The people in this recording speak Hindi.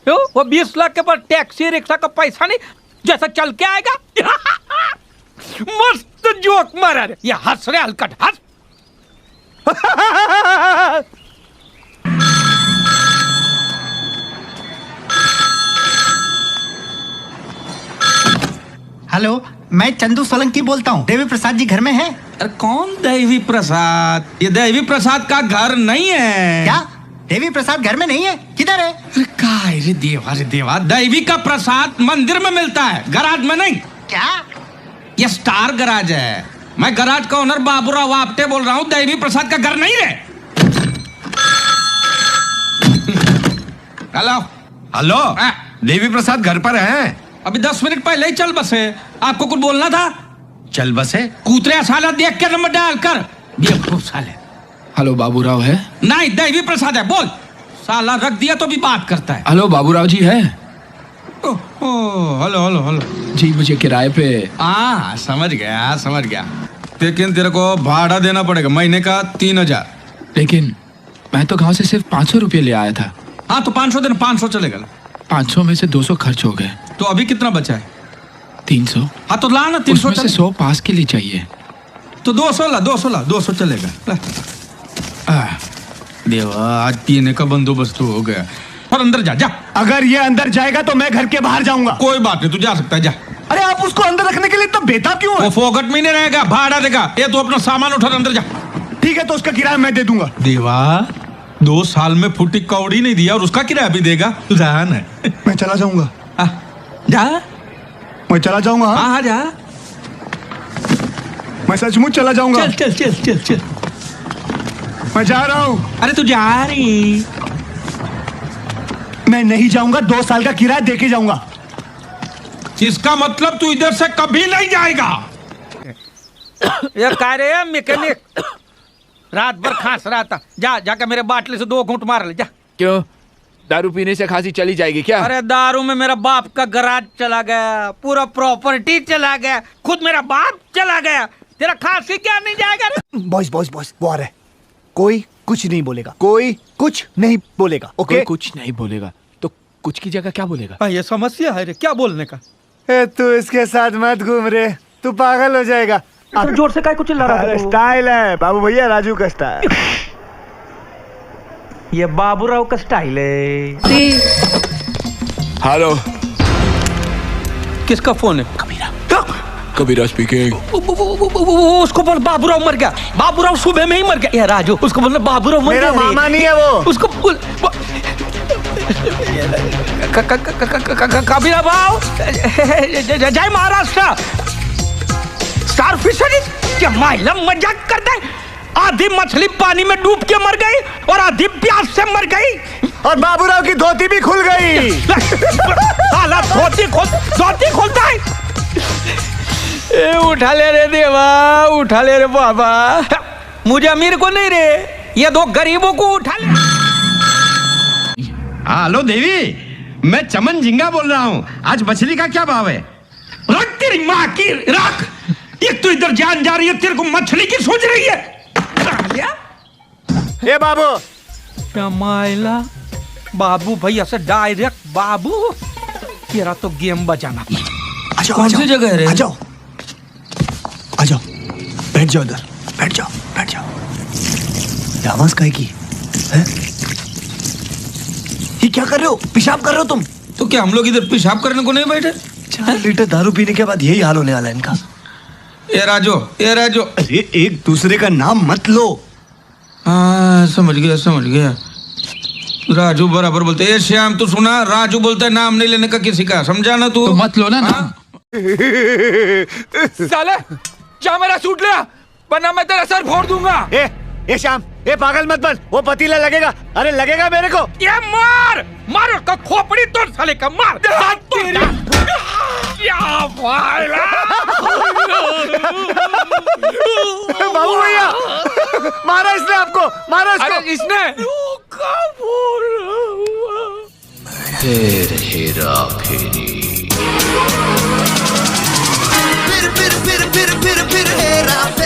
वो 20 लाख के पास टैक्सी रिक्शा का पैसा नहीं, जैसा चल के आएगा। मस्त जोक मारा रे, ये हंस रे हलकट हंस। हेलो, मैं चंदू सोलंकी बोलता हूँ। देवी प्रसाद जी घर में हैं? अरे कौन देवी प्रसाद? ये देवी प्रसाद का घर नहीं है। क्या देवी प्रसाद घर में नहीं है? किधर है? अरे काय रे देवा, देवी का प्रसाद मंदिर में मिलता है, गराज में नहीं। क्या? ये स्टार गराज है। मैं गराज का ओनर बाबूराव आपटे बोल रहा हूँ। देवी प्रसाद का घर नहीं है। हेलो हेलो, देवी प्रसाद घर पर हैं? अभी 10 मिनट पहले ही चल बसे। आपको कुछ बोलना था? चल बसे। कूतरे साला देख के नंबर डाल कर। बेवकूफ साले। हेलो बाबूराव है? नहीं, देवी प्रसाद है। बोल। साला रख दिया तो भी बात करता है। हेलो बाबूराव जी है? हेलो जी, मुझे किराए पे। समझ गया। लेकिन तेरे को भाड़ा देना पड़ेगा महीने का 3000। लेकिन मैं तो गांव से सिर्फ 500 रुपये ले आया था। हाँ तो 500 देना, 500 चलेगा। 500 में से 200 खर्च हो गए। तो अभी कितना बचा है? 300। हाँ तो ला ना 300। उसमें से 100 पास के लिए चाहिए। तो 200 ला, 200 चलेगा। देवा, आज पीने का बंदोबस्त हो गया। और अंदर जा। अगर ये अंदर जाएगा तो मैं घर के बाहर जाऊंगा। कोई बात नहीं, तू जा सकता है, जा। अरे आप उसको अंदर रखने के लिए इतना बेताब क्यों है? वो फोकट में नहीं रहेगा, भाड़ा देगा। ये तू अपना सामान उठा, अंदर जा। ठीक है, तो उसका किराया मैं दे दूंगा। देवा, 2 साल में फुटी कौड़ी नहीं दिया और उसका किराया भी देगा। तू जान है। मैं चला जाऊंगा। जा। मैं चला जाऊंगा। हाँ जा। मैं सचमुच चला जाऊंगा। चल। मैं जा रहा हूँ। अरे तू जा रही। मैं नहीं जाऊंगा, 2 साल का किराया देके जाऊंगा। इसका मतलब तू इधर से कभी नहीं जाएगा। ये कह रहे मैकेनिक रात भर खांस रहा था। जाकर मेरे बाटले से 2 घूंट मार ले जा। क्यों? दारू पीने से खांसी चली जाएगी क्या? अरे दारू में मेरा बाप का गराज चला गया, पूरा प्रॉपर्टी चला गया, खुद मेरा बाप चला गया। तेरा खांसी क्या नहीं जाएगा? बॉस वो आ रहा है। कोई कुछ नहीं बोलेगा, कोई कुछ नहीं बोलेगा। ओके? कोई कुछ नहीं बोलेगा तो कुछ की जगह क्या बोलेगा? ये समस्या है रे, क्या बोलने का? तू इसके साथ मत घूम रे, तू पागल हो जाएगा। जोर से काय कुछ चिल्ला रहा है? स्टाइल है बाबू भैया, राजू का स्टाइल। ये बाबूराव का स्टाइल है। हेलो, किसका फोन है? कबीरा स्पीकिंग। उसको बोल बाबूराव मर गया। बाबूराव सुबह में ही मर गया। ये राजू, उसको बोलना बाबूराव मर गया। मेरा मामा नहीं है वो। उसको बोल कबीरा भाव। जय महाराष्ट्र। स्टार फिशरीज क्या माइला मजाक करता है? आधी मछली पानी में डूब के मर गई और आधी प्यास से मर गई। और बाबूराव की धोती भी खुल गई। साला धोती खोलता है। उठा ले रे देवा, उठा ले रे बाबा। मुझे अमीर को नहीं रे, ये 2 गरीबों को उठा ले। हेलो देवी, मैं चमन झिंगा बोल रहा हूँ। आज मछली का क्या भाव है? रख तेरी माँ की रख। एक तो इधर जान जा रही है, तेरे को मछली की सोच रही है। ये बाबू माइला बाबू भैया से डायरेक्ट बाबू। तेरा तो गेम बजाना। कौन सी जगह है रे? आ जाओ बैठ जाओ इधर, बैठ जाओ। ये आवाज काहे की है? ये क्या कर रहे हो? पेशाब कर रहे हो तुम? तो क्या हम लोग इधर पेशाब करने को नहीं बैठे? 4 लीटर दारू पीने के बाद यही हाल होने वाला है इनका। ये राजू। अरे एक दूसरे का नाम मत लो। हाँ समझ गया। राजू बराबर बोलते। ये श्याम तू सुना, राजू बोलता है नाम नहीं लेने का किसी का, समझा ना तू? तो मत लो ना नाम। साले क्या मेरा सूट लिया, वरना मैं तेरा सर फोड़ दूंगा। ए श्याम, ए पागल मत बन, वो पतीला लगेगा। अरे लगेगा मेरे को। ये मार उसका खोपड़ी तोड़ साले का, मार। बाबू भैया, मारा इसने आपको, मारा इसको। अरे इसने फिर हेरा फेरी, फिर हेरा फेरी।